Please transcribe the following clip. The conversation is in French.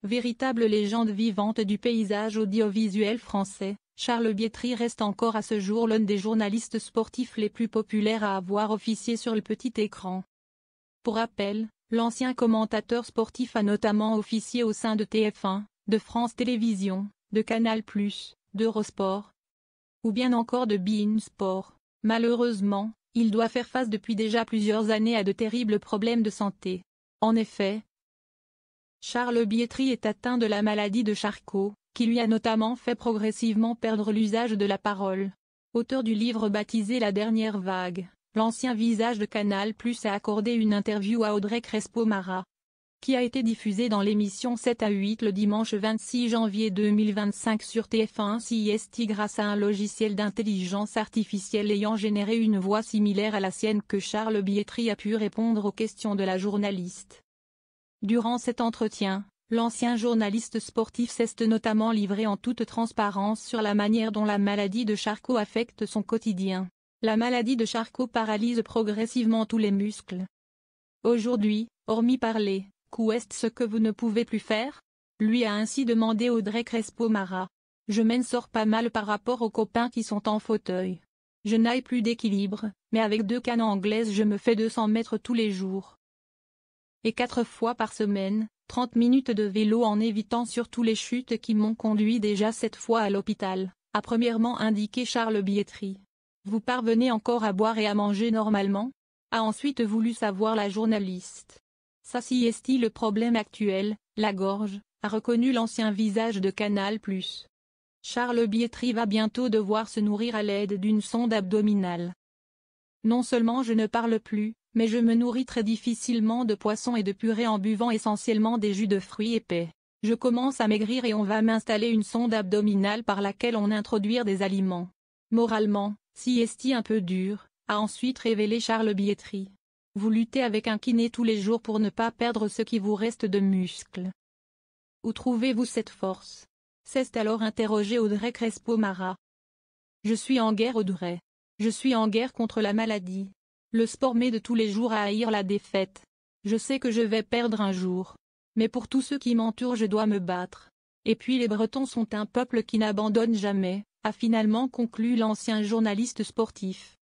Véritable légende vivante du paysage audiovisuel français, Charles Biétry reste encore à ce jour l'un des journalistes sportifs les plus populaires à avoir officié sur le petit écran. Pour rappel, l'ancien commentateur sportif a notamment officié au sein de TF1, de France Télévisions, de Canal+, d'Eurosport, ou bien encore de beIN Sport. Malheureusement, il doit faire face depuis déjà plusieurs années à de terribles problèmes de santé. En effet, Charles Biétry est atteint de la maladie de Charcot, qui lui a notamment fait progressivement perdre l'usage de la parole. Auteur du livre baptisé La Dernière Vague, l'ancien visage de Canal+ a accordé une interview à Audrey Crespo-Mara, qui a été diffusée dans l'émission 7 à 8 le dimanche 26 janvier 2025 sur TF1 CIST grâce à un logiciel d'intelligence artificielle ayant généré une voix similaire à la sienne que Charles Biétry a pu répondre aux questions de la journaliste. Durant cet entretien, l'ancien journaliste sportif s'est notamment livré en toute transparence sur la manière dont la maladie de Charcot affecte son quotidien. La maladie de Charcot paralyse progressivement tous les muscles. Aujourd'hui, hormis parler, qu'est-ce que vous ne pouvez plus faire? Lui a ainsi demandé Audrey Crespo-Mara. Je m'en sors pas mal par rapport aux copains qui sont en fauteuil. Je n'ai plus d'équilibre, mais avec 2 cannes anglaises je me fais 200 mètres tous les jours. Et 4 fois par semaine, 30 minutes de vélo en évitant surtout les chutes qui m'ont conduit déjà 7 fois à l'hôpital, a premièrement indiqué Charles Biétry. Vous parvenez encore à boire et à manger normalement? A ensuite voulu savoir la journaliste. Ça si est-il le problème actuel, la gorge, a reconnu l'ancien visage de Canal+. Charles Biétry va bientôt devoir se nourrir à l'aide d'une sonde abdominale. Non seulement je ne parle plus, mais je me nourris très difficilement de poissons et de purée en buvant essentiellement des jus de fruits épais. Je commence à maigrir et on va m'installer une sonde abdominale par laquelle on introduire des aliments. Moralement, si est-il un peu dur, a ensuite révélé Charles Biétry. Vous luttez avec un kiné tous les jours pour ne pas perdre ce qui vous reste de muscles. Où trouvez-vous cette force? S'est alors interrogé Audrey Crespo-Mara. Je suis en guerre Audrey. Je suis en guerre contre la maladie. Le sport m'aide tous les jours à haïr la défaite. Je sais que je vais perdre un jour. Mais pour tous ceux qui m'entourent je dois me battre. Et puis les Bretons sont un peuple qui n'abandonne jamais, a finalement conclu l'ancien journaliste sportif.